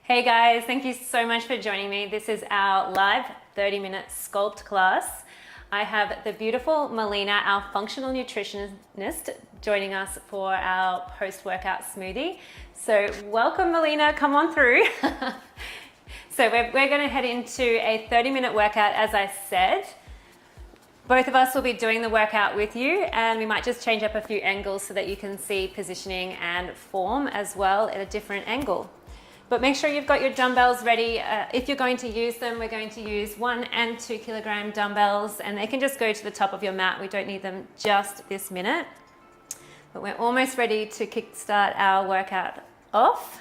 Hey guys, thank you so much for joining me. This is our live 30-minute Sculpt class. I have the beautiful Melina, our functional nutritionist, joining us for our post-workout smoothie. So welcome Melina, come on through. So we're going to head into a 30-minute workout, as I said. Both of us will be doing the workout with you, and we might just change up a few angles so that you can see positioning and form as well at a different angle. But make sure you've got your dumbbells ready. If you're going to use them, we're going to use 1 and 2 kilogram dumbbells, and they can just go to the top of your mat. We don't need them just this minute. But we're almost ready to kickstart our workout off.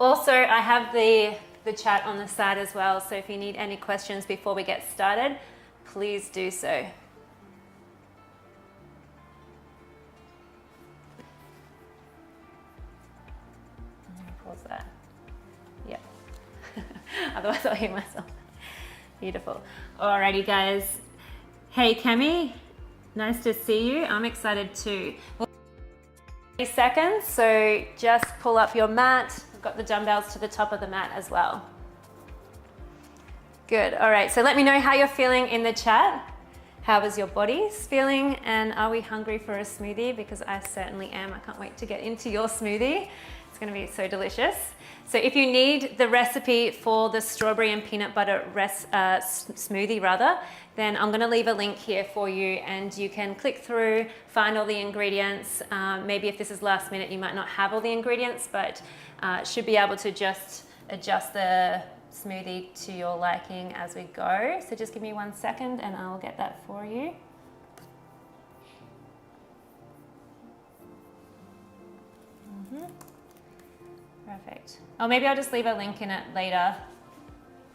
Also, I have the chat on the side as well, so if you need any questions before we get started, please do so. Pause that. Yep. Otherwise I'll hear myself. Beautiful. Alrighty guys. Hey Cami, nice to see you. I'm excited too. 30 seconds, so just pull up your mat. I've got the dumbbells to the top of the mat as well. Good, all right, so let me know how you're feeling in the chat. How is your body feeling, and are we hungry for a smoothie? Because I certainly am. I can't wait to get into your smoothie. It's gonna be so delicious. So if you need the recipe for the strawberry and peanut butter smoothie then I'm gonna leave a link here for you, and you can click through, find all the ingredients. Maybe if this is last minute, you might not have all the ingredients, but should be able to just adjust the smoothie to your liking as we go. So just give me 1 second and I'll get that for you. Perfect. Or maybe I'll just leave a link in it later.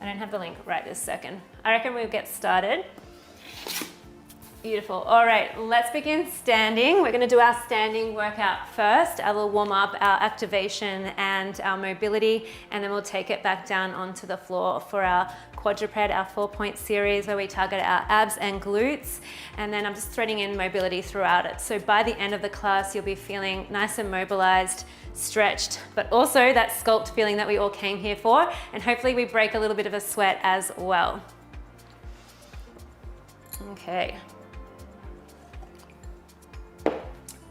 I don't have the link right this second. I reckon we'll get started. Beautiful. All right, let's begin standing. We're going to do our standing workout first. I will warm up our activation and our mobility, and then we'll take it back down onto the floor for our quadruped, our 4-point series where we target our abs and glutes. And then I'm just threading in mobility throughout it. So by the end of the class, you'll be feeling nice and mobilized, stretched, but also that sculpt feeling that we all came here for. And hopefully we break a little bit of a sweat as well. Okay.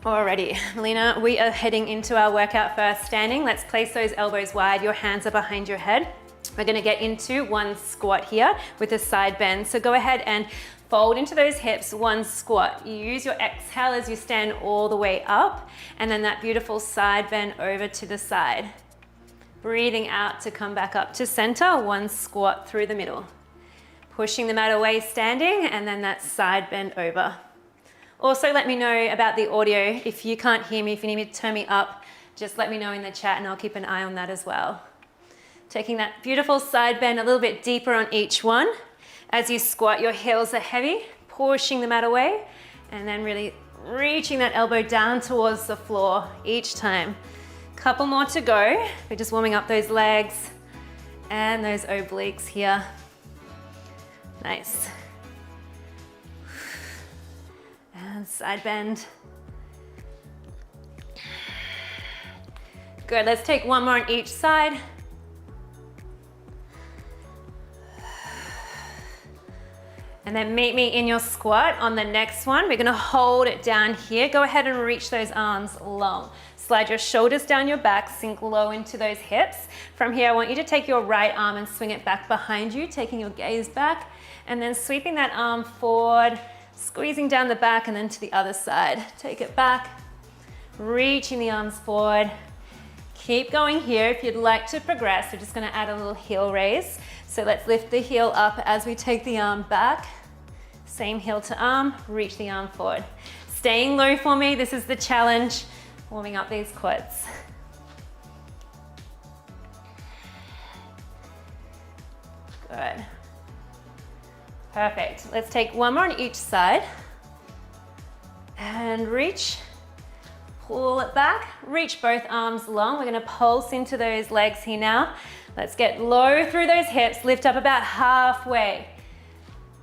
Alrighty, Melina, we are heading into our workout first standing. Let's place those elbows wide, your hands are behind your head. We're gonna get into 1 squat here with a side bend. So go ahead and fold into those hips, 1 squat. You use your exhale as you stand all the way up, and then that beautiful side bend over to the side. Breathing out to come back up to center, 1 squat through the middle. Pushing the mat away standing, and then that side bend over. Also, let me know about the audio. If you can't hear me, if you need me to turn me up, just let me know in the chat and I'll keep an eye on that as well. Taking that beautiful side bend a little bit deeper on each one. As you squat, your heels are heavy, pushing the mat away, and then really reaching that elbow down towards the floor each time. Couple more to go. We're just warming up those legs and those obliques here. Nice. And side bend. Good, let's take 1 more on each side. And then meet me in your squat on the next one. We're gonna hold it down here. Go ahead and reach those arms long. Slide your shoulders down your back, sink low into those hips. From here, I want you to take your right arm and swing it back behind you, taking your gaze back, and then sweeping that arm forward, squeezing down the back, and then to the other side. Take it back, reaching the arms forward. Keep going here. If you'd like to progress, we're just gonna add a little heel raise. So let's lift the heel up as we take the arm back. Same heel to arm, reach the arm forward. Staying low for me, this is the challenge. Warming up these quads. Good. Perfect. Let's take 1 more on each side. And reach. Pull it back. Reach both arms long. We're gonna pulse into those legs here now. Let's get low through those hips. Lift up about halfway.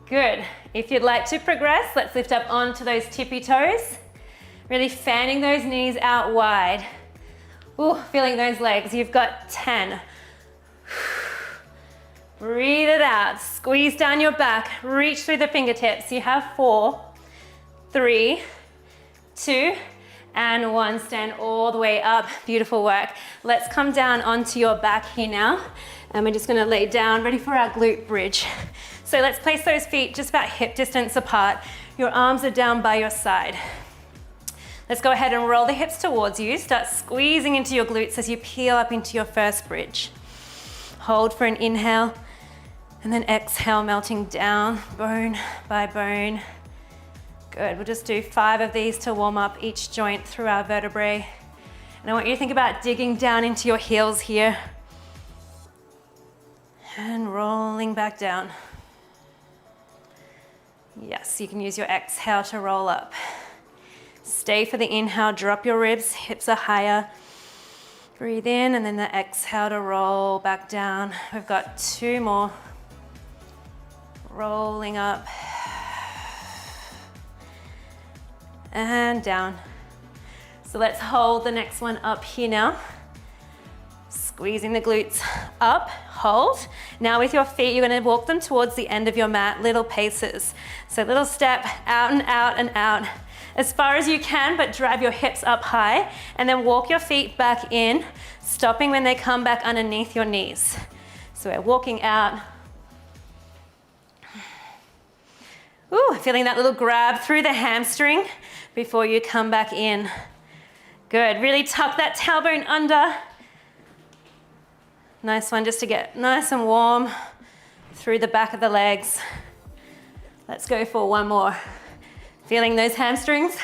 Good. If you'd like to progress, let's lift up onto those tippy toes. Really fanning those knees out wide. Ooh, feeling those legs. You've got 10. Breathe it out. Squeeze down your back. Reach through the fingertips. You have 4, 3, 2, and 1. Stand all the way up. Beautiful work. Let's come down onto your back here now. And we're just gonna lay down, ready for our glute bridge. So let's place those feet just about hip distance apart. Your arms are down by your side. Let's go ahead and roll the hips towards you. Start squeezing into your glutes as you peel up into your first bridge. Hold for an inhale, and then exhale, melting down, bone by bone. Good, we'll just do 5 of these to warm up each joint through our vertebrae. And I want you to think about digging down into your heels here. And rolling back down. Yes, you can use your exhale to roll up. Stay for the inhale, drop your ribs, hips are higher. Breathe in, and then the exhale to roll back down. We've got 2 more. Rolling up. And down. So let's hold the next one up here now. Squeezing the glutes up, hold. Now with your feet, you're gonna walk them towards the end of your mat, little paces. So little step out and out and out. As far as you can, but drive your hips up high, and then walk your feet back in, stopping when they come back underneath your knees. So we're walking out. Ooh, feeling that little grab through the hamstring before you come back in. Good, really tuck that tailbone under. Nice one, just to get nice and warm through the back of the legs. Let's go for 1 more. Feeling those hamstrings?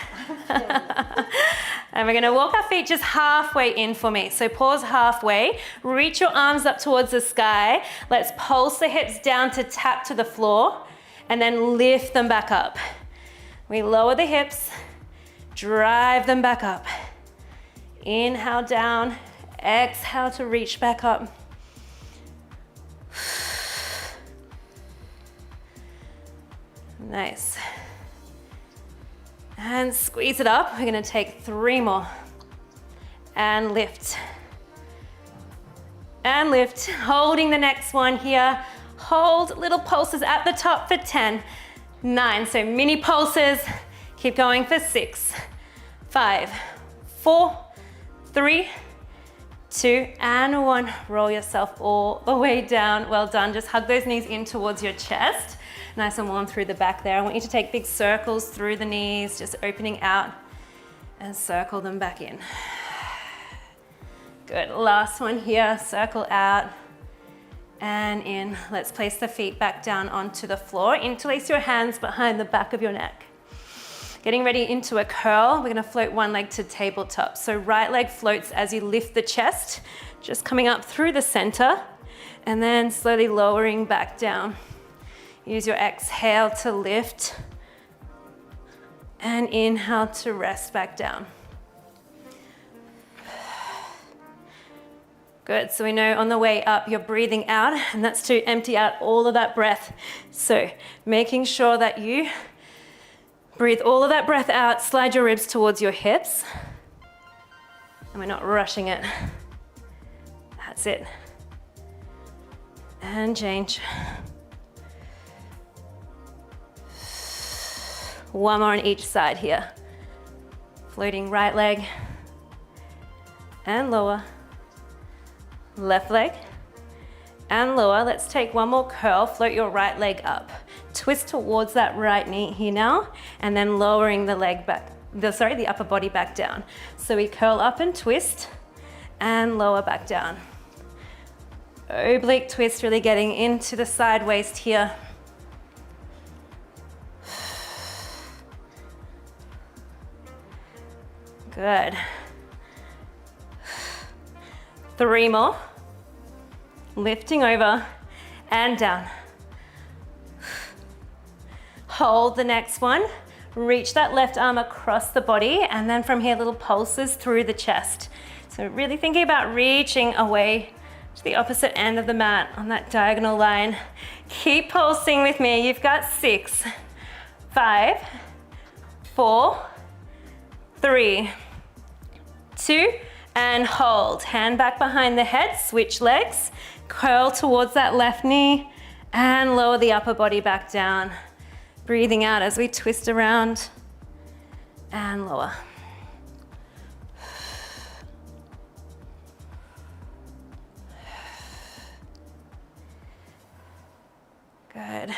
And we're gonna walk our feet just halfway in for me. So pause halfway, reach your arms up towards the sky. Let's pulse the hips down to tap to the floor, and then lift them back up. We lower the hips, drive them back up. Inhale down, exhale to reach back up. Nice. And squeeze it up. We're gonna take 3 more. And lift. And lift. Holding the next one here. Hold little pulses at the top for 10, 9. So mini pulses. Keep going for 6, 5, 4, 3, 2, and 1. Roll yourself all the way down. Well done. Just hug those knees in towards your chest. Nice and warm through the back there. I want you to take big circles through the knees, just opening out and circle them back in. Good, last one here, circle out and in. Let's place the feet back down onto the floor. Interlace your hands behind the back of your neck. Getting ready into a curl. We're gonna float one leg to tabletop. So right leg floats as you lift the chest, just coming up through the center and then slowly lowering back down. Use your exhale to lift and inhale to rest back down. Good, so we know on the way up you're breathing out, and that's to empty out all of that breath. So making sure that you breathe all of that breath out, slide your ribs towards your hips, and we're not rushing it. That's it. And change. 1 more on each side here. Floating right leg and lower. Left leg and lower. Let's take 1 more curl. Float your right leg up. Twist towards that right knee here now, and then lowering the leg back, the upper body back down. So we curl up and twist and lower back down. Oblique twist, really getting into the side waist here. Good. 3 more. Lifting over and down. Hold the next one. Reach that left arm across the body, and then from here, little pulses through the chest. So really thinking about reaching away to the opposite end of the mat on that diagonal line. Keep pulsing with me. You've got 6, 5, 4, 3, 2, and hold. Hand back behind the head, switch legs, curl towards that left knee, and lower the upper body back down. Breathing out as we twist around and lower. Good.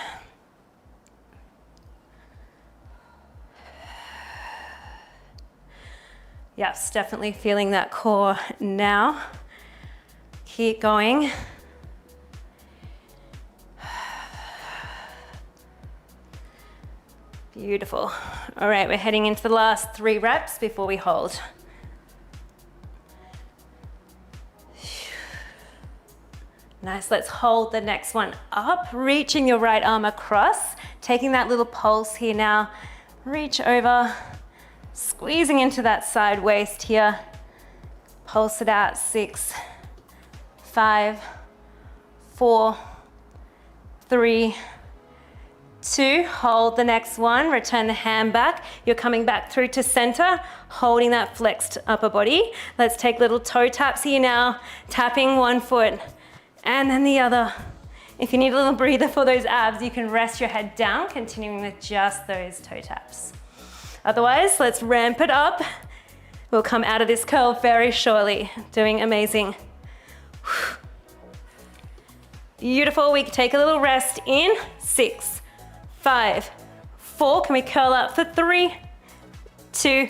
Yes, definitely feeling that core now. Keep going. Beautiful. All right, we're heading into the last 3 reps before we hold. Nice, let's hold the next one up, reaching your right arm across, taking that little pulse here now. Reach over, squeezing into that side waist here. Pulse it out, 6, 5, 4, 3, 2, hold the next one, return the hand back. You're coming back through to center, holding that flexed upper body. Let's take little toe taps here now, tapping one foot and then the other. If you need a little breather for those abs, you can rest your head down, continuing with just those toe taps. Otherwise, let's ramp it up. We'll come out of this curl very shortly. Doing amazing. Beautiful, we can take a little rest in 6, 5, 4, can we curl up for 3, 2,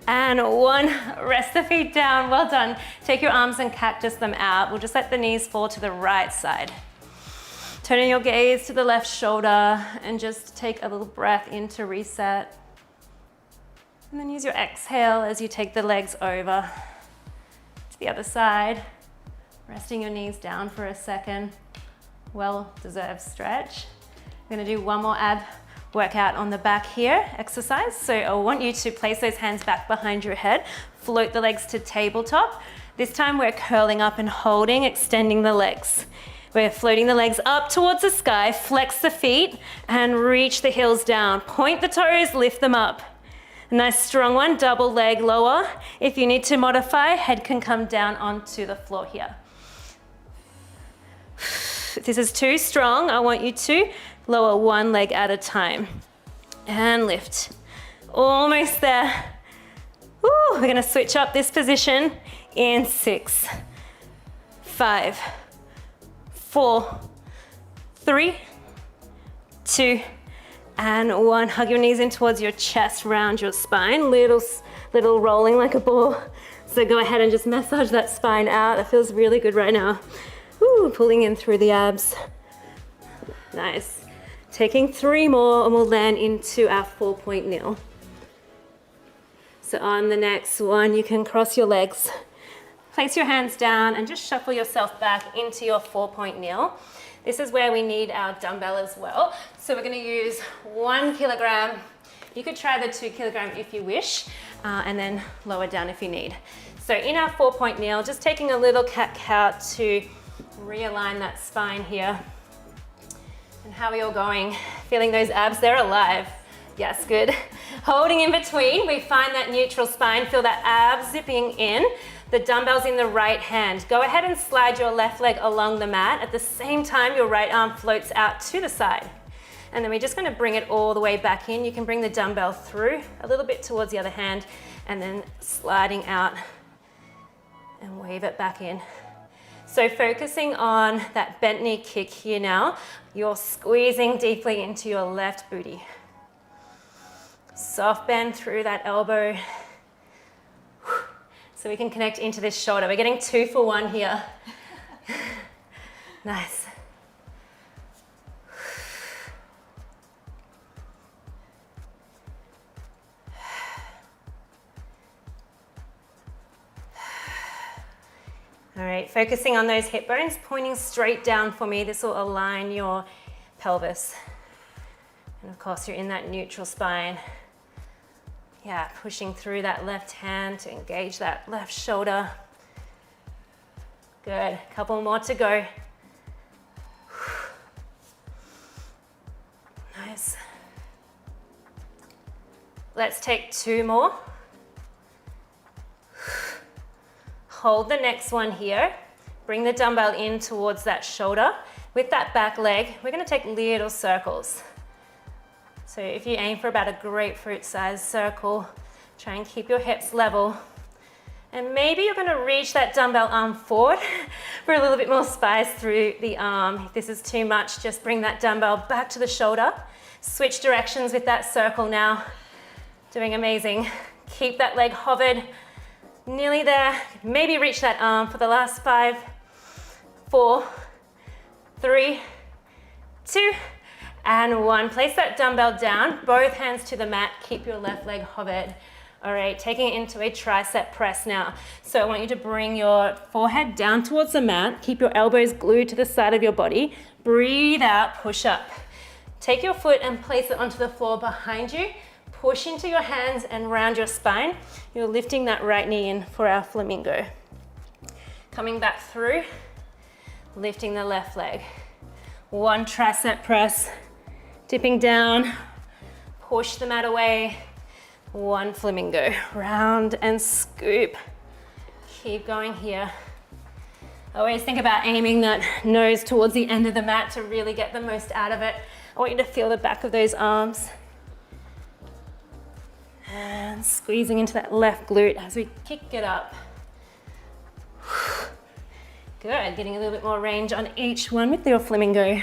and 1. Rest the feet down, well done. Take your arms and cactus them out. We'll just let the knees fall to the right side. Turning your gaze to the left shoulder and just take a little breath in to reset. And then use your exhale as you take the legs over to the other side. Resting your knees down for a second. Well-deserved stretch. We're gonna do one more ab workout on the back here, exercise. So I want you to place those hands back behind your head, float the legs to tabletop. This time we're curling up and holding, extending the legs. We're floating the legs up towards the sky, flex the feet and reach the heels down. Point the toes, lift them up. A nice strong one, double leg lower. If you need to modify, head can come down onto the floor here. If this is too strong, I want you to lower one leg at a time. And lift. Almost there. Woo, we're gonna switch up this position in 6, 5, 4, 3, 2, and 1. Hug your knees in towards your chest, round your spine. Little rolling like a ball. So go ahead and just massage that spine out. That feels really good right now. Woo, pulling in through the abs. Nice. Taking 3 more and we'll land into our 4-point kneel. So on the next one, you can cross your legs. Place your hands down and just shuffle yourself back into your 4-point kneel. This is where we need our dumbbell as well. So we're gonna use 1 kilogram. You could try the 2 kilogram if you wish, and then lower down if you need. So in our 4-point kneel, just taking a little cat-cow to realign that spine here. And how are we all going? Feeling those abs, they're alive. Yes, good. Holding in between, we find that neutral spine, feel that abs zipping in. The dumbbell's in the right hand. Go ahead and slide your left leg along the mat. At the same time, your right arm floats out to the side. And then we're just gonna bring it all the way back in. You can bring the dumbbell through a little bit towards the other hand and then sliding out and wave it back in. So focusing on that bent knee kick here now, you're squeezing deeply into your left booty. Soft bend through that elbow. So we can connect into this shoulder. We're getting 2 for 1 here. Nice. All right, focusing on those hip bones, pointing straight down for me. This will align your pelvis. And of course, you're in that neutral spine. Yeah, pushing through that left hand to engage that left shoulder. Good, couple more to go. Nice. Let's take 2 more. Hold the next one here. Bring the dumbbell in towards that shoulder. With that back leg, we're gonna take little circles. So if you aim for about a grapefruit-sized circle, try and keep your hips level. And maybe you're gonna reach that dumbbell arm forward for a little bit more spice through the arm. If this is too much, just bring that dumbbell back to the shoulder. Switch directions with that circle now. Doing amazing. Keep that leg hovered. Nearly there. Maybe reach that arm for the last 5, 4, 3, 2, and 1. Place that dumbbell down, both hands to the mat. Keep your left leg hovered. All right, taking it into a tricep press now. So I want you to bring your forehead down towards the mat. Keep your elbows glued to the side of your body. Breathe out, push up. Take your foot and place it onto the floor behind you. Push into your hands and round your spine. You're lifting that right knee in for our flamingo. Coming back through, lifting the left leg. 1 tricep press, dipping down, push the mat away. 1 flamingo, round and scoop. Keep going here. Always think about aiming that nose towards the end of the mat to really get the most out of it. I want you to feel the back of those arms. And squeezing into that left glute as we kick it up. Good, getting a little bit more range on each one with your flamingo.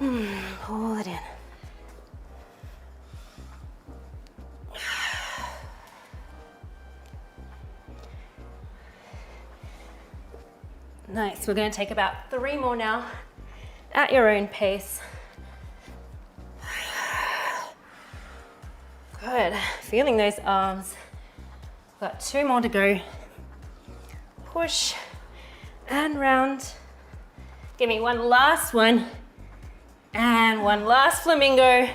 Pull it in. Nice, we're gonna take about 3 more now at your own pace. Good, feeling those arms. Got 2 more to go. Push and round. Give me 1 last one. And 1 last flamingo.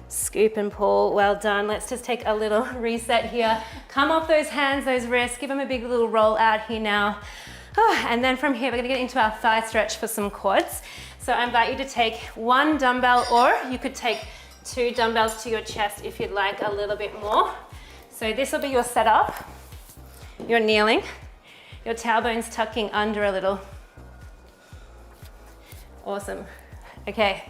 Scoop and pull, well done. Let's just take a little reset here. Come off those hands, those wrists. Give them a big little roll out here now. And then from here, we're gonna get into our thigh stretch for some quads. So I invite you to take 1 dumbbell, or you could take 2 dumbbells to your chest if you'd like a little bit more. So this will be your setup. You're kneeling, your tailbone's tucking under a little. Awesome. Okay.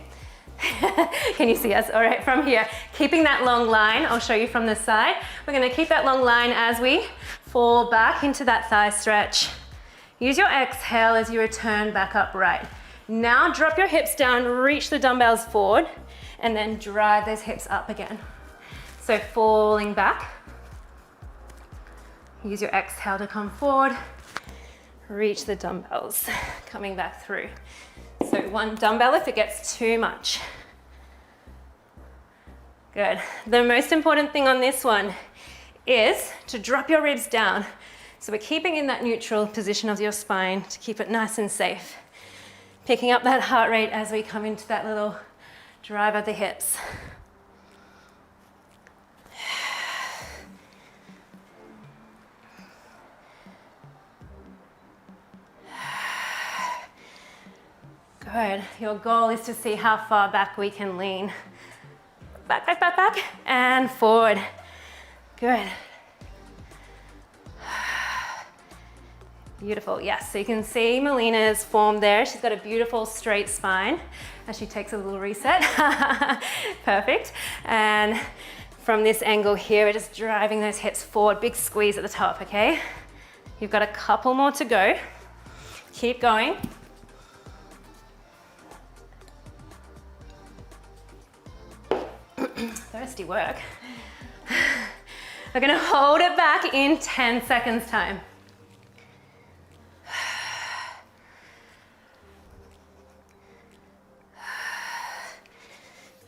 Can you see us? All right, from here, keeping that long line, I'll show you from the side. We're gonna keep that long line as we fall back into that thigh stretch. Use your exhale as you return back upright. Now drop your hips down, reach the dumbbells forward, and then drive those hips up again. So falling back. Use your exhale to come forward. Reach the dumbbells, coming back through. So 1 dumbbell if it gets too much. Good. The most important thing on this one is to drop your ribs down. So we're keeping in that neutral position of your spine to keep it nice and safe. Picking up that heart rate as we come into that little drive of the hips. Good. Your goal is to see how far back we can lean. Back, back, back, back, and forward. Good. Beautiful, yes. So you can see Melina's form there. She's got a beautiful straight spine as she takes a little reset. Perfect. And from this angle here, we're just driving those hips forward. Big squeeze at the top, okay? You've got a couple more to go. Keep going. Thirsty work. We're gonna hold it back in 10 seconds time.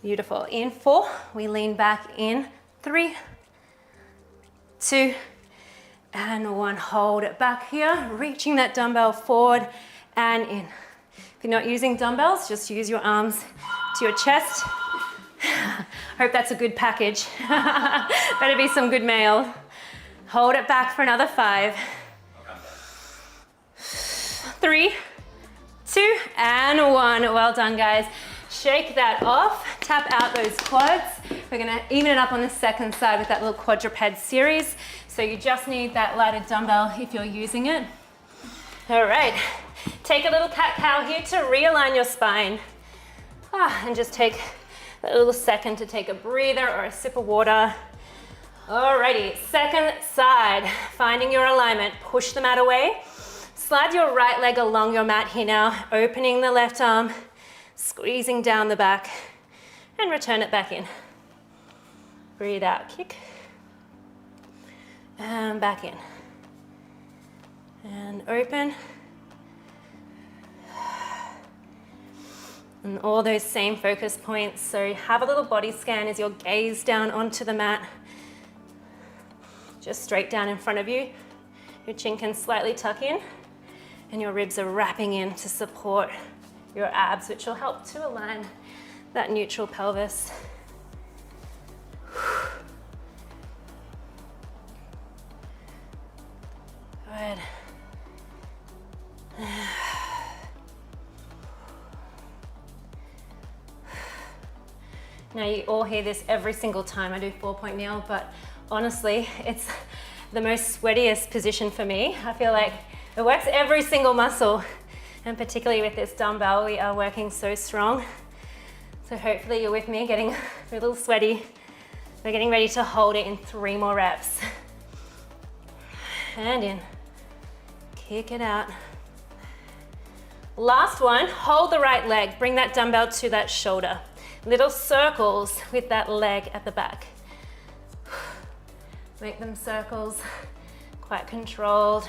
Beautiful. In 4, we lean back in 3, 2, and 1. Hold it back here, reaching that dumbbell forward and in. If you're not using dumbbells, just use your arms to your chest. Hope that's a good package. Better be some good mail. Hold it back for another 5, 3, 2, and 1. Well done, guys. Shake that off, tap out those quads. We're gonna even it up on the second side with that little quadruped series. So you just need that lighter dumbbell if you're using it. All right, take a little cat-cow here to realign your spine. And just take a little second to take a breather or a sip of water. Alrighty, second side, finding your alignment. Push the mat away. Slide your right leg along your mat here now, opening the left arm, squeezing down the back, and return it back in. Breathe out, kick. And back in. And open. And all those same focus points. So have a little body scan as your gaze down onto the mat. Just straight down in front of you. Your chin can slightly tuck in and your ribs are wrapping in to support your abs, which will help to align that neutral pelvis. Good. Now you all hear this every single time I do 4-point kneel, but honestly, it's the most sweatiest position for me. I feel like it works every single muscle, and particularly with this dumbbell, we are working so strong. So hopefully you're with me, getting a little sweaty. We're getting ready to hold it in 3 more reps. And in, kick it out. Last one, hold the right leg, bring that dumbbell to that shoulder. Little circles with that leg at the back. Make them circles, quite controlled.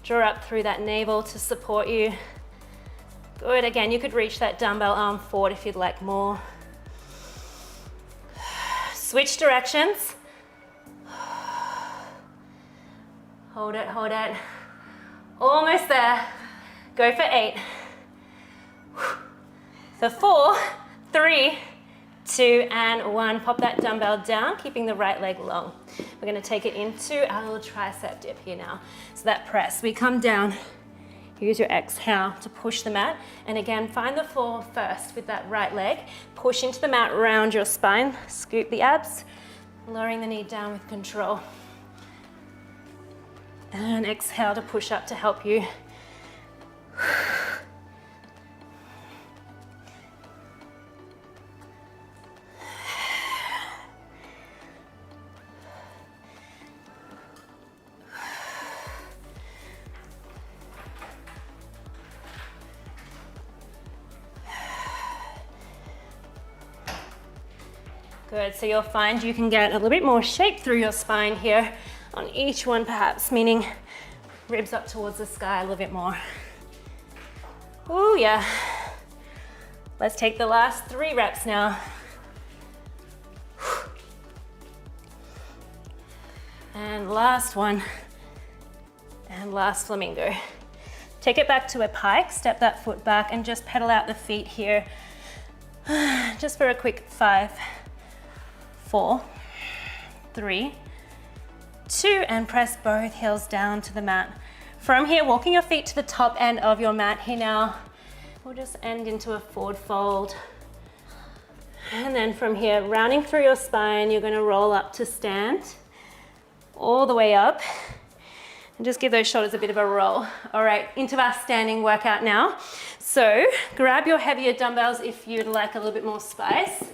Draw up through that navel to support you. Good, again, you could reach that dumbbell arm forward if you'd like more. Switch directions. Hold it, hold it. Almost there. Go for 8. For 4, 3, 2, and 1. Pop that dumbbell down, keeping the right leg long. We're gonna take it into our little tricep dip here now. So that press, we come down, use your exhale to push the mat. And again, find the floor first with that right leg. Push into the mat, round your spine, scoop the abs, lowering the knee down with control. And exhale to push up to help you. Good, so you'll find you can get a little bit more shape through your spine here on each one perhaps, meaning ribs up towards the sky a little bit more. Oh yeah. Let's take the last 3 reps now. And last one. And last flamingo. Take it back to a pike, step that foot back and just pedal out the feet here. Just for a quick 5, 4, 3, 2, and press both heels down to the mat. From here, walking your feet to the top end of your mat here now. We'll just end into a forward fold. And then from here, rounding through your spine, you're gonna roll up to stand, all the way up, and just give those shoulders a bit of a roll. All right, into our standing workout now. So grab your heavier dumbbells if you'd like a little bit more spice.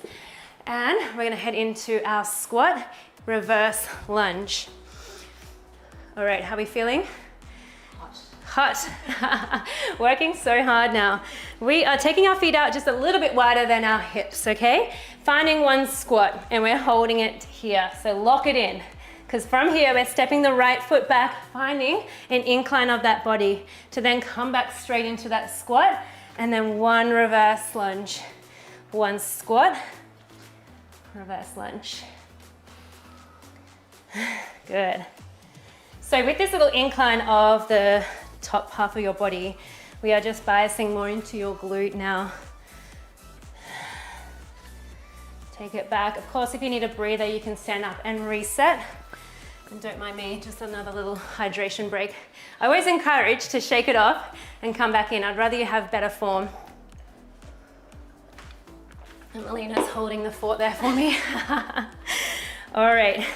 And we're gonna head into our squat, reverse lunge. All right, how are we feeling? Hot. Working so hard now. We are taking our feet out just a little bit wider than our hips, okay? Finding one squat and we're holding it here. So lock it in, because from here we're stepping the right foot back, finding an incline of that body to then come back straight into that squat, and then one reverse lunge. One squat, reverse lunge. Good. So with this little incline of the top half of your body, we are just biasing more into your glute now. Take it back. Of course, if you need a breather, you can stand up and reset. And don't mind me, just another little hydration break. I always encourage to shake it off and come back in. I'd rather you have better form. And Melina's holding the fort there for me. All right.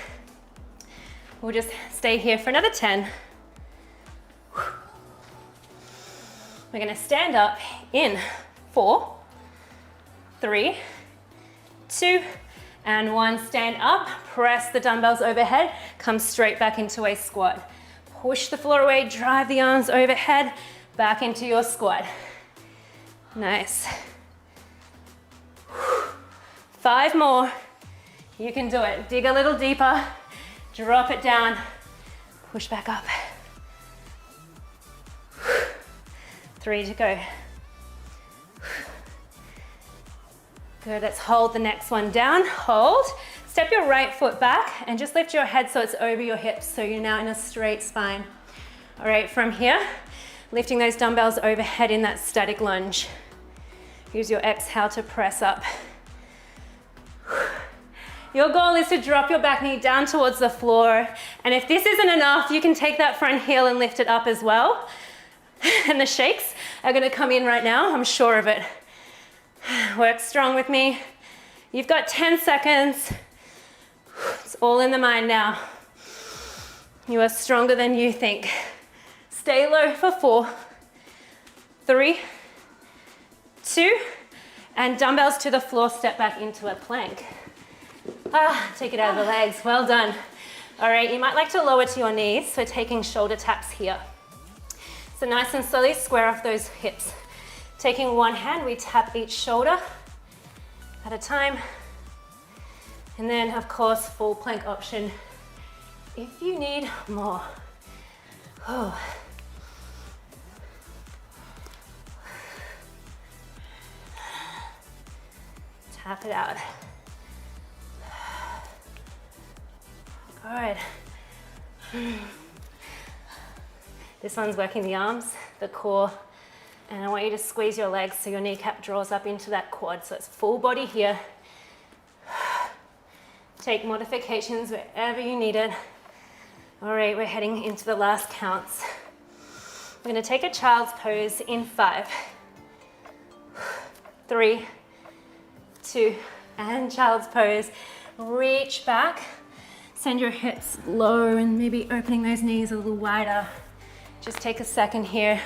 We'll just stay here for another 10. We're gonna stand up in 4, 3, 2, and 1. Stand up, press the dumbbells overhead, come straight back into a squat. Push the floor away, drive the arms overhead, back into your squat. Nice. 5 more. You can do it. Dig a little deeper, drop it down, push back up. 3 to go. Good, let's hold the next one down. Hold. Step your right foot back and just lift your head so it's over your hips, so you're now in a straight spine. All right, from here, lifting those dumbbells overhead in that static lunge. Use your exhale to press up. Your goal is to drop your back knee down towards the floor. And if this isn't enough, you can take that front heel and lift it up as well. And the shakes are gonna come in right now, I'm sure of it. Work strong with me. You've got 10 seconds. It's all in the mind now. You are stronger than you think. Stay low for 4, 3, 2, and dumbbells to the floor, step back into a plank. Take it out of the legs, well done. All right, you might like to lower to your knees, so taking shoulder taps here. So nice and slowly square off those hips. Taking one hand, we tap each shoulder at a time. And then, of course, full plank option if you need more. Oh. Tap it out. Good. This one's working the arms, the core, and I want you to squeeze your legs so your kneecap draws up into that quad. So it's full body here. Take modifications wherever you need it. All right, we're heading into the last counts. We're gonna take a child's pose in 5, 3, 2, and child's pose. Reach back, send your hips low and maybe opening those knees a little wider. Just take a second here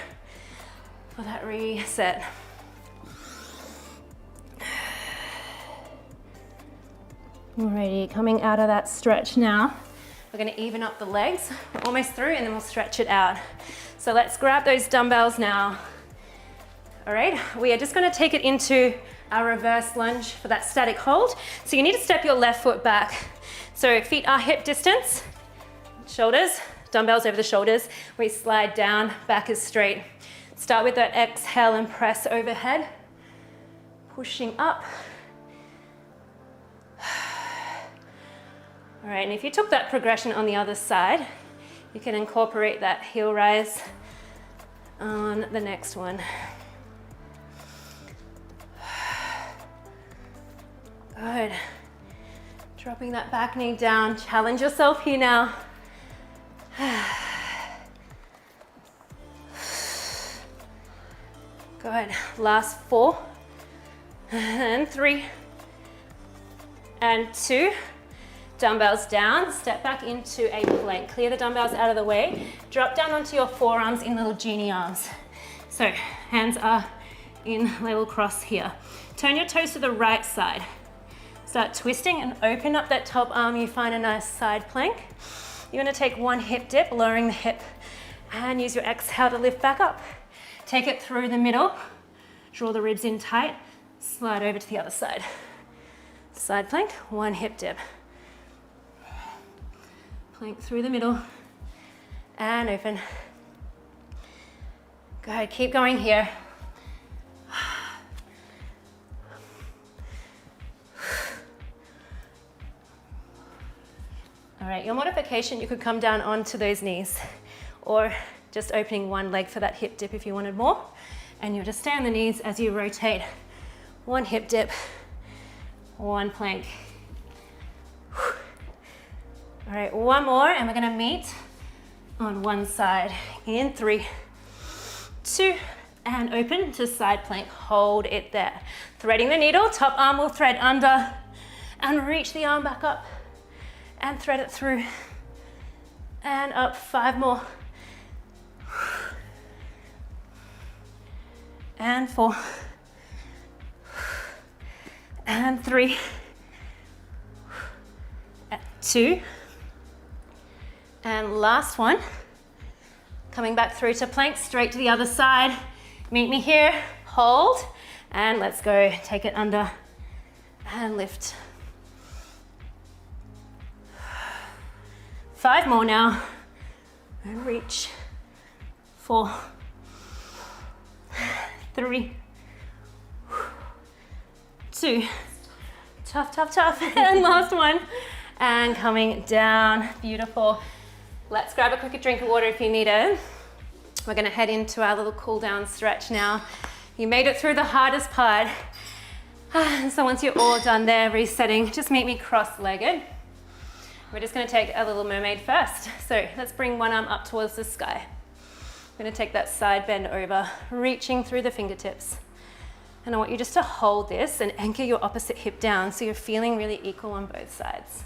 for that reset. Alrighty, coming out of that stretch now. We're gonna even up the legs. We're almost through and then we'll stretch it out. So let's grab those dumbbells now. All right, we are just gonna take it into our reverse lunge for that static hold. So you need to step your left foot back. So feet are hip distance, shoulders, dumbbells over the shoulders. We slide down, back is straight. Start with that exhale and press overhead. Pushing up. All right, and if you took that progression on the other side, you can incorporate that heel rise on the next one. Good. Dropping that back knee down. Challenge yourself here now. Good. Last 4, and 3, and 2. Dumbbells down, step back into a plank. Clear the dumbbells out of the way. Drop down onto your forearms in little genie arms. So hands are in level cross here. Turn your toes to the right side. Start twisting and open up that top arm. You find a nice side plank. You're gonna take one hip dip, lowering the hip, and use your exhale to lift back up. Take it through the middle, draw the ribs in tight, slide over to the other side. Side plank, one hip dip. Plank through the middle and open. Good, keep going here. All right, your modification, you could come down onto those knees or just opening one leg for that hip dip if you wanted more. And you'll just stay on the knees as you rotate. One hip dip, one plank. All right, one more, and we're gonna meet on one side. In 3, 2, and open to side plank. Hold it there. Threading the needle, top arm will thread under, and reach the arm back up, and thread it through. And up, 5 more. And 4. And 3. And 2. And last one. Coming back through to plank, straight to the other side. Meet me here, hold, and let's go. Take it under and lift. 5 more now. And reach. 4. 3. 2. Tough, tough, tough. And last one. And coming down. Beautiful. Let's grab a quick drink of water if you need it. We're going to head into our little cool down stretch now. You made it through the hardest part. So once you're all done there, resetting, just meet me cross-legged. We're just going to take a little mermaid first. So let's bring one arm up towards the sky. We're going to take that side bend over, reaching through the fingertips. And I want you just to hold this and anchor your opposite hip down so you're feeling really equal on both sides.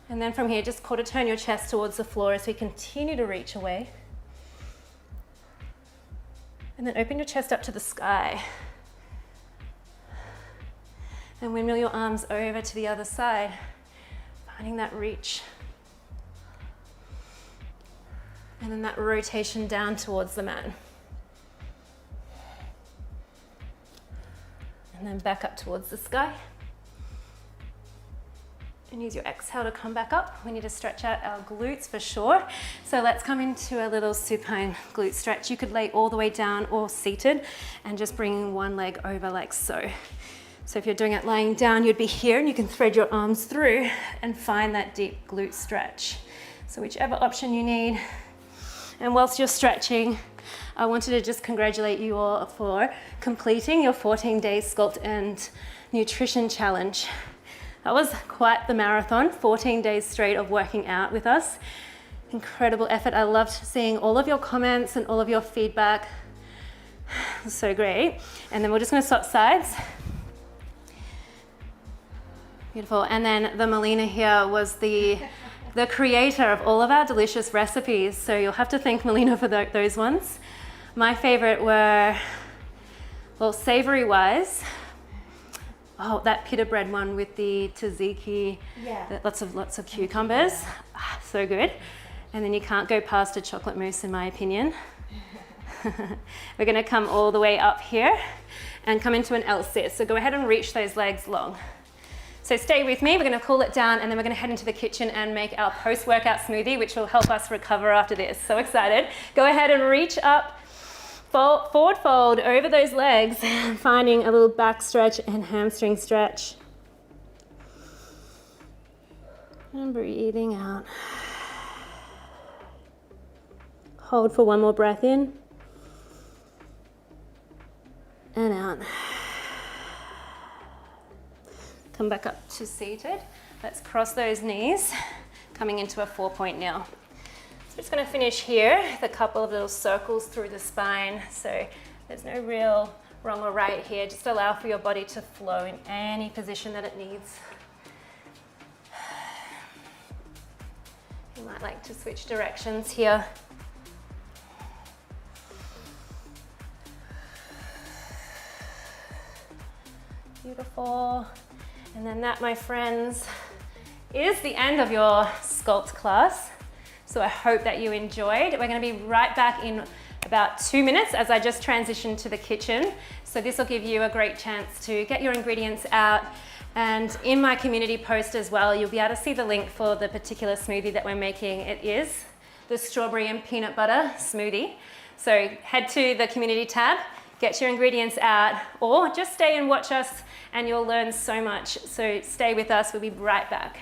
And then from here, just quarter turn your chest towards the floor as we continue to reach away. And then open your chest up to the sky. And windmill your arms over to the other side, finding that reach. And then that rotation down towards the mat. And then back up towards the sky. And use your exhale to come back up. We need to stretch out our glutes for sure. So let's come into a little supine glute stretch. You could lay all the way down or seated and just bring one leg over like so. So if you're doing it lying down, you'd be here and you can thread your arms through and find that deep glute stretch. So whichever option you need. And whilst you're stretching, I wanted to just congratulate you all for completing your 14-day Sculpt and Nutrition Challenge. That was quite the marathon, 14 days straight of working out with us. Incredible effort. I loved seeing all of your comments and all of your feedback. It was so great. And then we're just gonna swap sides. Beautiful. And then the Melina here was the creator of all of our delicious recipes. So you'll have to thank Melina for those ones. My favorite were, well, savory wise. Oh, that pita bread one with the tzatziki, lots of cucumbers, so good. And then you can't go past a chocolate mousse in my opinion. We're gonna come all the way up here and come into an L-sit. So go ahead and reach those legs long. So stay with me, we're gonna cool it down and then we're gonna head into the kitchen and make our post-workout smoothie, which will help us recover after this. So excited. Go ahead and reach up. Forward fold over those legs, finding a little back stretch and hamstring stretch. And breathing out. Hold for one more breath in. And out. Come back up to seated. Let's cross those knees, coming into a 4-point kneel. So just going to finish here with a couple of little circles through the spine. So there's no real wrong or right here. Just allow for your body to flow in any position that it needs. You might like to switch directions here. Beautiful. And then that, my friends, is the end of your Sculpt class. So I hope that you enjoyed. We're going to be right back in about 2 minutes as I just transition to the kitchen. So this will give you a great chance to get your ingredients out. And in my community post as well, you'll be able to see the link for the particular smoothie that we're making. It is the strawberry and peanut butter smoothie. So head to the community tab, get your ingredients out, or just stay and watch us and you'll learn so much. So stay with us, we'll be right back.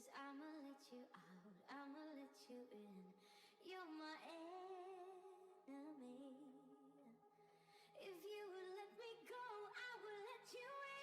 'cause I'ma let you out, I'ma let you in. You're my enemy. If you would let me go, I will let you in.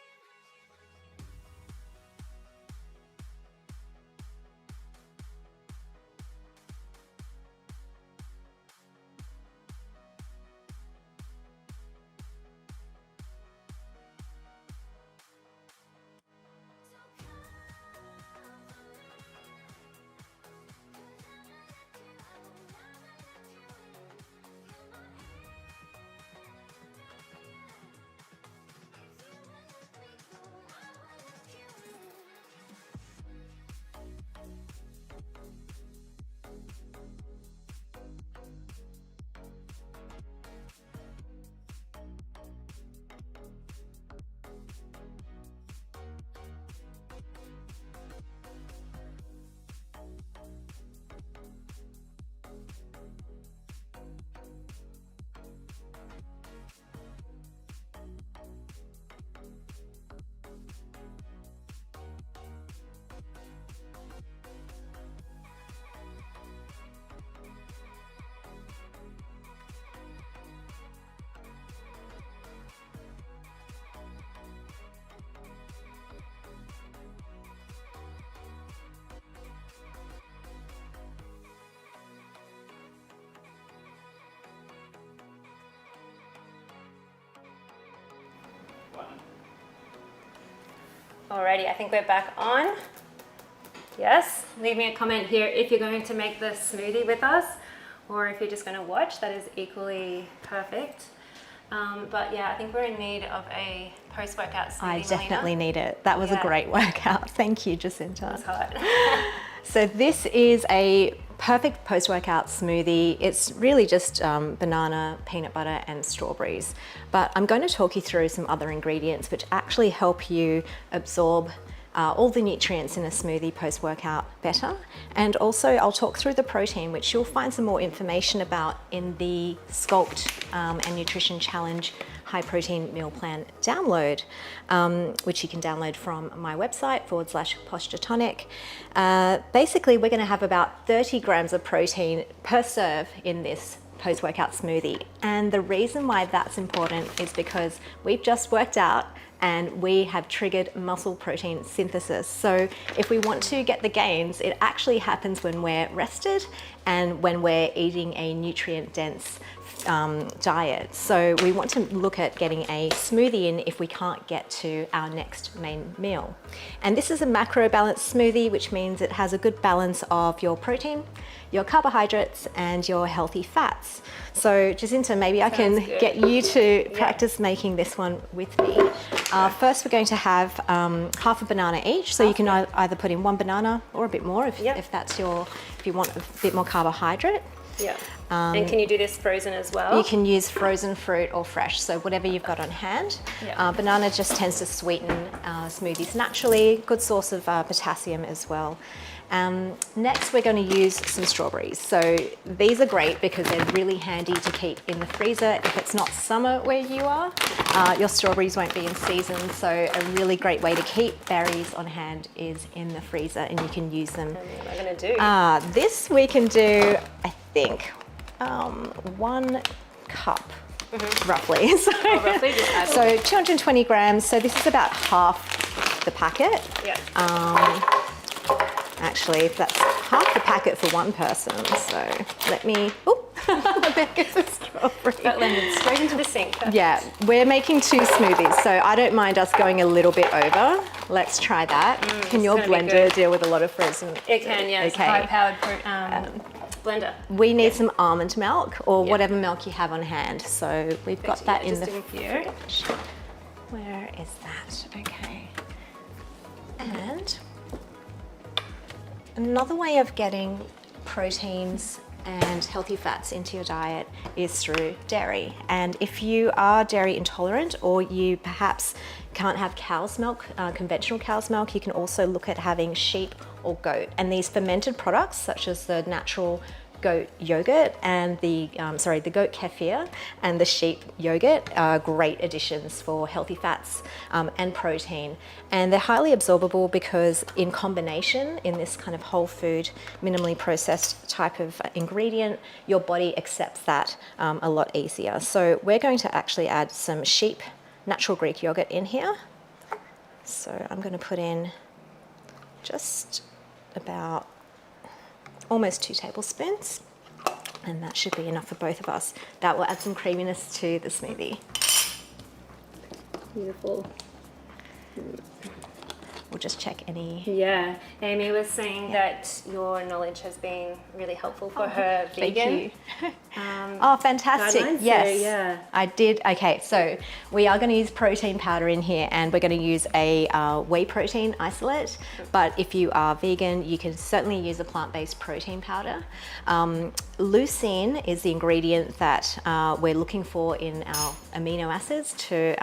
Alrighty, I think we're back on. Yes, leave me a comment here if you're going to make the smoothie with us, or if you're just going to watch. That is equally perfect. But yeah, I think we're in need of a post-workout smoothie. I definitely need it. That was a great workout. Thank you, Jacinta. It was hot. So this is a perfect post-workout smoothie. It's really just banana, peanut butter and strawberries. But I'm going to talk you through some other ingredients which actually help you absorb all the nutrients in a smoothie post-workout better. And also I'll talk through the protein, which you'll find some more information about in the Sculpt and Nutrition Challenge High Protein Meal Plan download, which you can download from my website /Posture Tonic. Basically, we're going to have about 30 grams of protein per serve in this post-workout smoothie. And the reason why that's important is because we've just worked out and we have triggered muscle protein synthesis. So if we want to get the gains, it actually happens when we're rested and when we're eating a nutrient-dense diet. So we want to look at getting a smoothie in if we can't get to our next main meal. And this is a macro balanced smoothie, which means it has a good balance of your protein, your carbohydrates and your healthy fats. So Jacinta, maybe I can get you to practice making this one with me. First, we're going to have half a banana each. So you can either put in one banana or a bit more if that's if you want a bit more carbohydrate. Yeah. And can you do this frozen as well? You can use frozen fruit or fresh, so whatever you've got on hand. Yeah. Banana just tends to sweeten smoothies naturally, good source of potassium as well. Next, we're going to use some strawberries. So these are great because they're really handy to keep in the freezer. If it's not summer where you are, your strawberries won't be in season. So a really great way to keep berries on hand is in the freezer, and you can use them. And what am I going to do? This we can do, I think, 1 cup. Roughly. So 220 grams. So this is about half the packet. Yeah. Actually, that's half the packet for one person. So let me, there goes a strawberry. That landed straight into the sink. Perfect. Yeah, we're making 2 smoothies, so I don't mind us going a little bit over. Let's try that. Can your blender deal with a lot of frozen? It can, yes. Okay. High-powered blender. We need some almond milk or whatever milk you have on hand. So we've got that in the fridge. Where is that? Okay. And another way of getting proteins and healthy fats into your diet is through dairy. And if you are dairy intolerant, or you perhaps can't have cow's milk, conventional cow's milk, you can also look at having sheep or goat. And these fermented products, such as the natural goat yogurt and the goat kefir and the sheep yogurt are great additions for healthy fats and protein. And they're highly absorbable because in combination in this kind of whole food, minimally processed type of ingredient, your body accepts that a lot easier. So we're going to actually add some sheep natural Greek yogurt in here. So I'm going to put in just about almost 2 tablespoons, and that should be enough for both of us. That will add some creaminess to the smoothie. Beautiful. We'll just check any. Yeah, Amy was saying that your knowledge has been really helpful for her vegan. Thank you. Oh, fantastic. guidelines, Yes, so, yeah. I did. Okay, so we are going to use protein powder in here, and we're going to use a whey protein isolate. But if you are vegan, you can certainly use a plant-based protein powder. Leucine is the ingredient that we're looking for in our amino acids to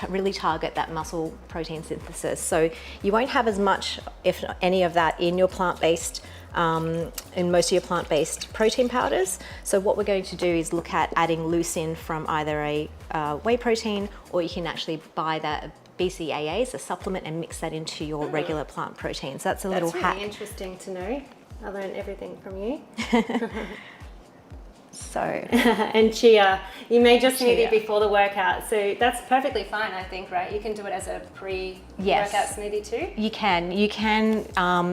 really target that muscle protein synthesis. So you won't have as much, if any of that, in your plant-based, in most of your plant-based protein powders. So what we're going to do is look at adding leucine from either a whey protein, or you can actually buy that BCAAs, a supplement, and mix that into your regular plant proteins. That's a little hack. That's really interesting to know. I learned everything from you. So, And chia. You made your smoothie Chia. before the workout, so that's perfectly fine, I think, right? You can do it as a pre-workout smoothie too. You can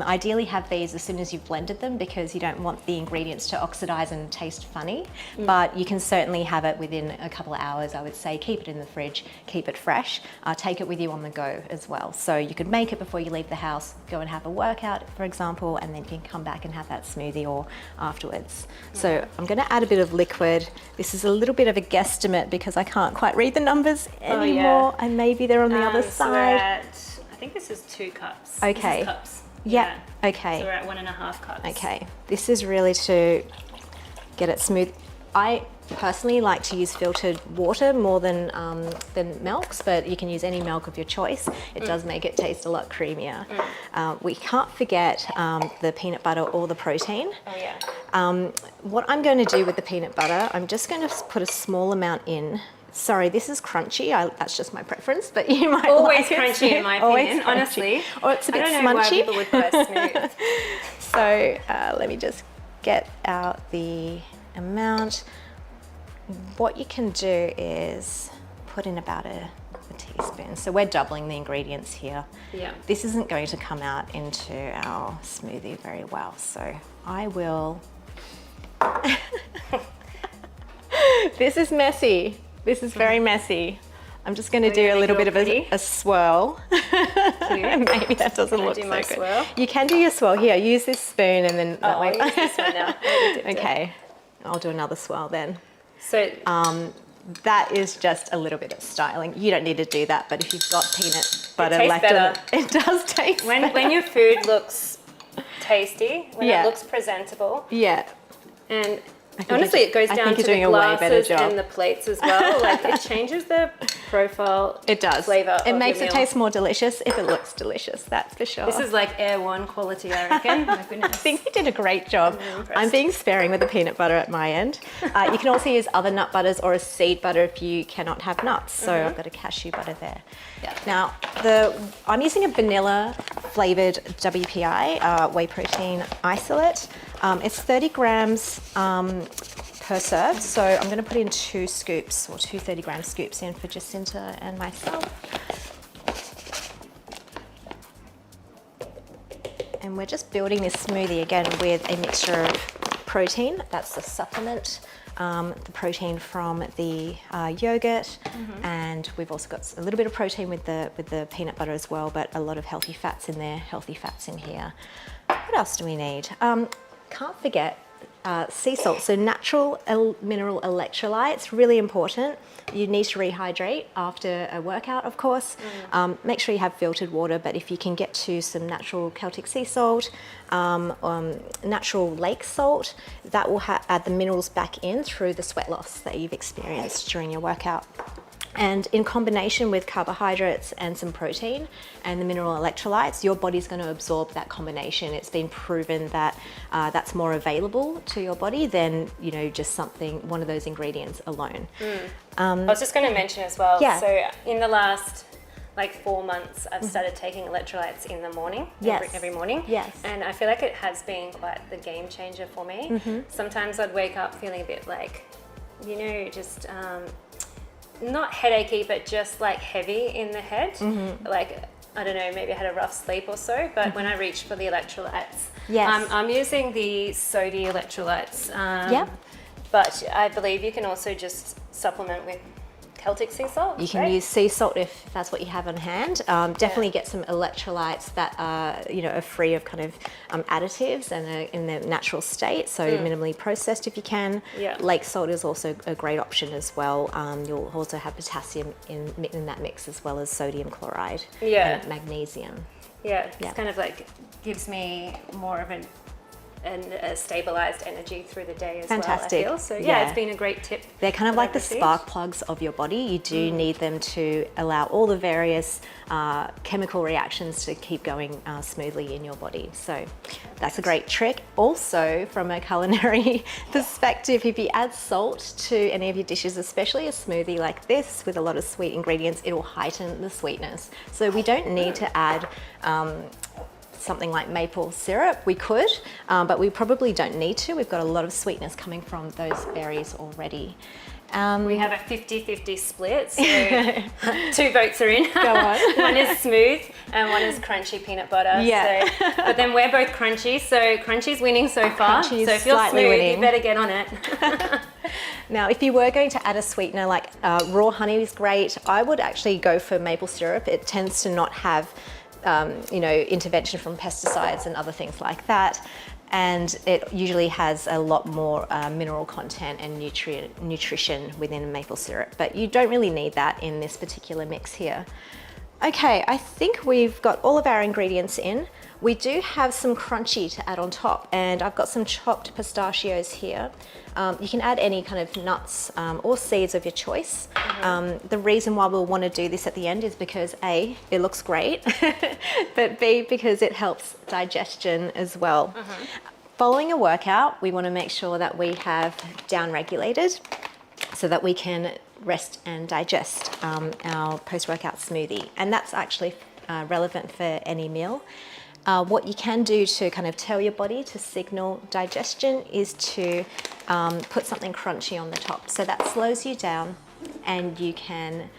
ideally have these as soon as you've blended them, because you don't want the ingredients to oxidize and taste funny. But you can certainly have it within a couple of hours, I would say. Keep it in the fridge, keep it fresh, take it with you on the go as well. So you could make it before you leave the house, go and have a workout, for example, and then you can come back and have that smoothie or afterwards. So I'm going to add a bit of liquid. This is a little bit of a guesstimate because I can't quite read the numbers anymore, and maybe they're on the other So side. we're at, I think this is 2 cups. Okay. This is cups. Yeah. Okay. So we're at 1.5 cups. Okay. This is really to get it smooth. I personally like to use filtered water more than milks, but you can use any milk of your choice. It does make it taste a lot creamier. We can't forget the peanut butter or the protein. Oh yeah. What I'm going to do with the peanut butter, I'm just going to put a small amount in. Sorry, this is crunchy. That's just my preference, but you might Always like it crunchy smooth. in my Always opinion, crunchy. honestly. Or it's a bit I don't know why smunchy. people would put it smooth. So let me just get out the amount. What you can do is put in about a teaspoon. So we're doubling the ingredients here. Yeah. This isn't going to come out into our smoothie very well, so I will. This is messy. This is very messy. I'm just going to do a little bit of a swirl. Maybe that doesn't look so my good. swirl? You can do your swirl here. Use this spoon, and then that way. I'll use this one now. Okay, I'll do another swirl then. So That is just a little bit of styling. You don't need to do that, but if you've got peanut butter tastes left better. in it does taste better. when your food looks tasty, when Yeah. it looks presentable, Yeah. and think honestly, you're- it goes I down think to you're doing the a way better glasses job. and the plates as well. Like it changes the profile. It does. Flavor. It of makes your it meal. taste more delicious if it looks delicious, that's for sure. This is like Air One quality, I reckon. My goodness. I think you did a great job. impressed. I'm being sparing with the peanut butter at my end. You can also use other nut butters or a seed butter if you cannot have nuts. So I've got a cashew butter there. Yeah. Now, I'm using a vanilla flavored WPI, whey protein isolate. It's 30 grams per serve. So I'm going to put in 2 scoops or 2 30-gram scoops in for Jacinta and myself. And we're just building this smoothie again with a mixture of protein. That's the supplement, the protein from the yogurt, and we've also got a little bit of protein with the peanut butter as well, but a lot of healthy fats in there, healthy fats in here. What else do we need? Can't forget sea salt, so natural mineral electrolytes, really important. You need to rehydrate after a workout, of course. Make sure you have filtered water, but if you can get to some natural Celtic sea salt, natural lake salt, that will add the minerals back in through the sweat loss that you've experienced during your workout. And in combination with carbohydrates and some protein and the mineral electrolytes, your body's going to absorb that combination. It's been proven that that's more available to your body than, you know, just one of those ingredients alone. I was just going to mention as well. Yeah. So in the last like 4 months, I've started taking electrolytes in the morning, Yes. every morning. Yes. And I feel like it has been quite the game changer for me. Sometimes I'd wake up feeling a bit like, you know, just not headachy, but just like heavy in the head. Like, I don't know, maybe I had a rough sleep or so, but when I reached for the electrolytes, Yes. I'm using the sodium electrolytes. Yep. But I believe you can also just supplement with Celtic sea salt. You can right? use sea salt if that's what you have on hand. Definitely get some electrolytes that are, you know, are free of kind of additives and are in their natural state, so minimally processed if you can. Yeah. Lake salt is also a great option as well. You'll also have potassium in that mix, as well as sodium chloride and magnesium. Yeah, it's Yeah. kind of like gives me more of a stabilized energy through the day as Fantastic. well, I feel. So Yeah. it's been a great tip. They're kind of that like I've the received. spark plugs of your body. You do need them to allow all the various chemical reactions to keep going smoothly in your body. So that's a great trick. Also, from a culinary perspective, if you add salt to any of your dishes, especially a smoothie like this with a lot of sweet ingredients, it will heighten the sweetness. So we don't need to add something like maple syrup. We could, but we probably don't need to. We've got a lot of sweetness coming from those berries already. We have a 50-50 split, so 2 votes are in. Go on. One is smooth and one is crunchy peanut butter. Yeah. So, but then we're both crunchy, so crunchy's winning so far. Crunchy is so if you're slightly smooth, winning. you better get on it. Now, if you were going to add a sweetener, like raw honey is great, I would actually go for maple syrup. It tends to not have you know, intervention from pesticides and other things like that. And it usually has a lot more mineral content and nutrition within maple syrup, but you don't really need that in this particular mix here. Okay, I think we've got all of our ingredients in. We do have some crunchy to add on top, and I've got some chopped pistachios here. You can add any kind of nuts or seeds of your choice. The reason why we'll want to do this at the end is because A, it looks great, but B, because it helps digestion as well. Following a workout, we want to make sure that we have down regulated so that we can rest and digest our post-workout smoothie. And that's actually relevant for any meal. What you can do to kind of tell your body to signal digestion is to put something crunchy on the top. So that slows you down and you can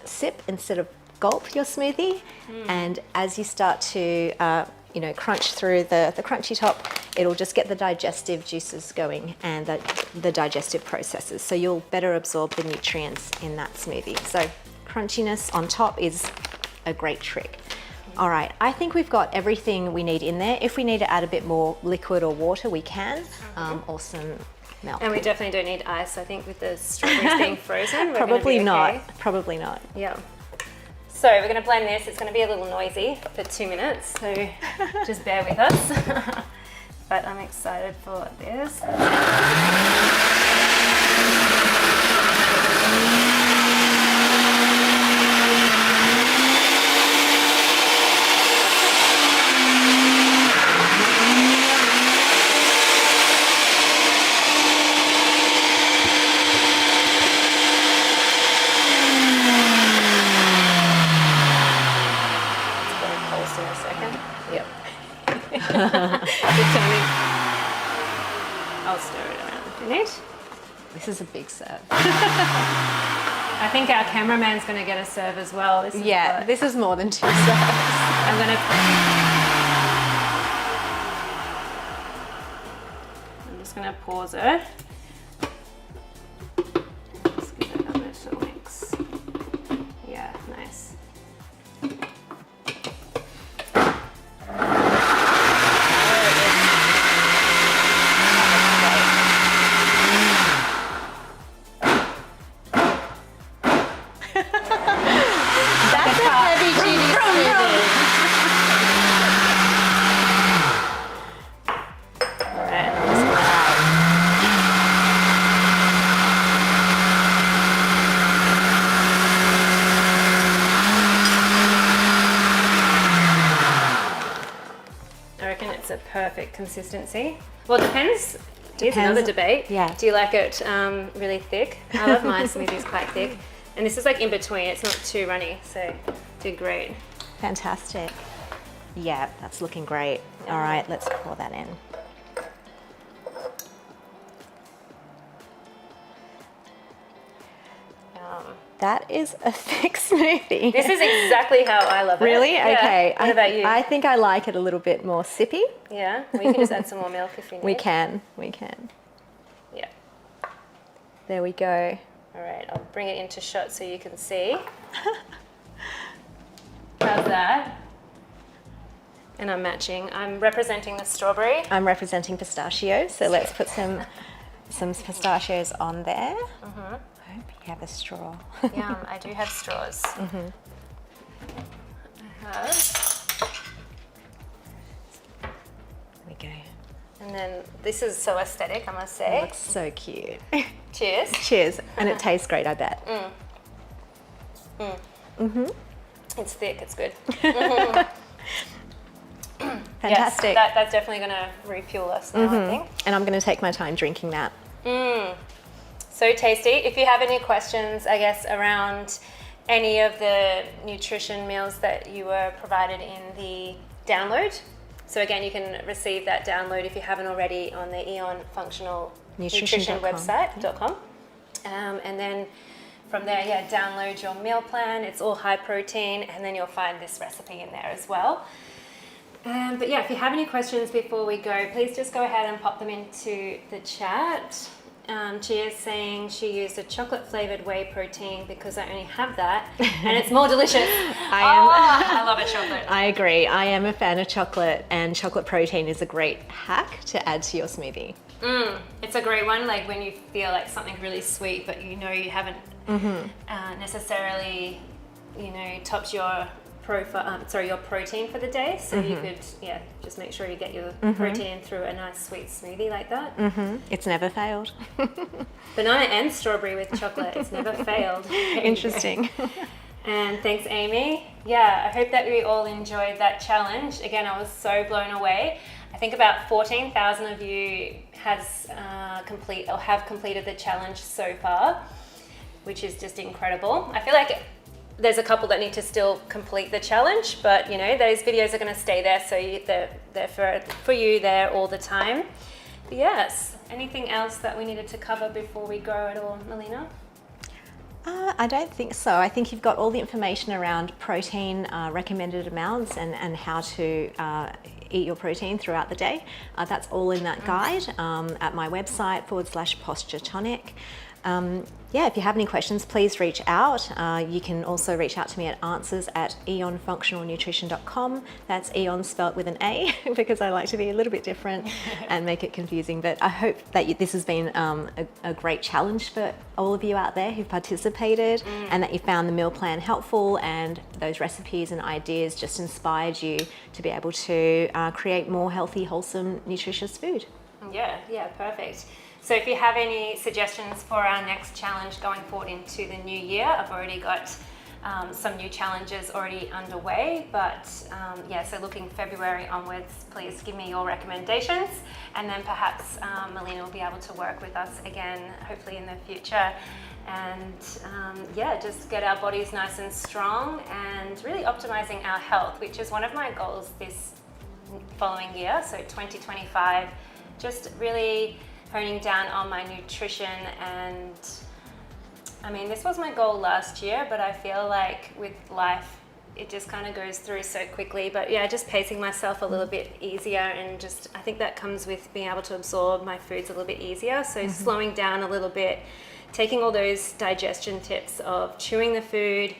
sip instead of gulp your smoothie. And as you start to you know, crunch through the crunchy top, it'll just get the digestive juices going and the digestive processes. So you'll better absorb the nutrients in that smoothie. So crunchiness on top is a great trick. All right, I think we've got everything we need in there. If we need to add a bit more liquid or water, we can, or some milk. And we definitely don't need ice. I think with the strawberries being frozen, we're Probably gonna be okay. not, probably not. Yeah. So we're going to blend this. It's going to be a little noisy for 2 minutes, so just bear with us. But I'm excited for this. I'll stir it around a minute. This is a big serve. I think our cameraman's going to get a serve as well. This is Yeah, this is more than 2 serves. I'm just going to pause it. Just give it a little mix. Yeah, nice. That's a heavy duty smoothie. Alright, I'm just gonna perfect consistency. Well, it depends. Here's another debate. Yeah. Do you like it really thick? I love my smoothies quite thick. And this is like in between. It's not too runny, so did great. Fantastic. Yeah, that's looking great. All right, let's pour that in. That is a thick smoothie. This is exactly how I love it. Really? Yeah. Okay. What about you? I think I like it a little bit more sippy. Yeah. Well, you can just add some more milk if you need. We can. Yeah. There we go. All right. I'll bring it into shot so you can see. How's that? And I'm matching. I'm representing the strawberry. I'm representing pistachio, so let's put some pistachios on there. Mm-hmm. I hope you have a straw. Yum, I do have straws. Mm-hmm. I have. There we go. And then this is so aesthetic, I must say. It looks so cute. Cheers. Cheers. And it tastes great, I bet. It's thick, it's good. Fantastic. Yes, that's definitely going to refuel us now, I think. And I'm going to take my time drinking that. So tasty. If you have any questions, I guess, around any of the nutrition meals that you were provided in the download. So again, you can receive that download if you haven't already on the Eon Functional Nutrition website.com. And then from there, download your meal plan. It's all high protein, and then you'll find this recipe in there as well. But yeah, if you have any questions before we go, please just go ahead and pop them into the chat. Chia's saying she used a chocolate flavored whey protein because I only have that and it's more delicious. I love a chocolate. I agree. I am a fan of chocolate, and chocolate protein is a great hack to add to your smoothie. It's a great one, like when you feel like something really sweet, but you know you haven't necessarily, topped your your protein for the day. So you could, just make sure you get your protein through a nice sweet smoothie like that. It's never failed. Banana and strawberry with chocolate. It's never failed. Interesting. And thanks, Amy. Yeah, I hope that we all enjoyed that challenge. Again, I was so blown away. I think about 14,000 of you have completed the challenge so far, which is just incredible. I feel like there's a couple that need to still complete the challenge, but those videos are going to stay there, so they're for you there all the time. But yes, anything else that we needed to cover before we go at all, Melina? I don't think so. I think you've got all the information around protein, recommended amounts, and how to eat your protein throughout the day. That's all in that guide at my website /Posture Tonic. If you have any questions, please reach out. You can also reach out to me at answers@eonfunctionalnutrition.com. That's Eon spelt with an A because I like to be a little bit different and make it confusing. But I hope that this has been a great challenge for all of you out there who've participated, and that you found the meal plan helpful, and those recipes and ideas just inspired you to be able to create more healthy, wholesome, nutritious food. Yeah, perfect. So if you have any suggestions for our next challenge going forward into the new year, I've already got some new challenges already underway, but so looking February onwards, please give me your recommendations, and then perhaps Melina will be able to work with us again, hopefully in the future, and just get our bodies nice and strong and really optimizing our health, which is one of my goals this following year, so 2025, just really honing down on my nutrition. And I mean, this was my goal last year, but I feel like with life, it just kind of goes through so quickly. But yeah, just pacing myself a little bit easier, and just, I think that comes with being able to absorb my foods a little bit easier. So slowing down a little bit, taking all those digestion tips of chewing the food.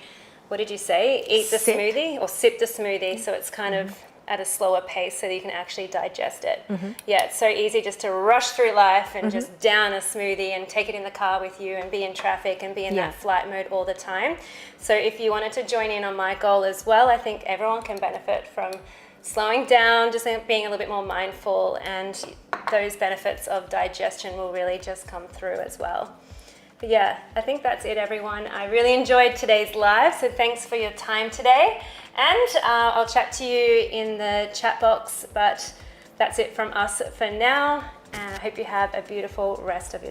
What did you say? Eat the smoothie or sip the smoothie. So it's kind of at a slower pace so that you can actually digest it. Yeah, it's so easy just to rush through life and just down a smoothie and take it in the car with you and be in traffic and be in that flight mode all the time. So if you wanted to join in on my goal as well, I think everyone can benefit from slowing down, just being a little bit more mindful, and those benefits of digestion will really just come through as well. But yeah, I think that's it, everyone. I really enjoyed today's live, so thanks for your time today. And I'll chat to you in the chat box, but that's it from us for now, and I hope you have a beautiful rest of your day.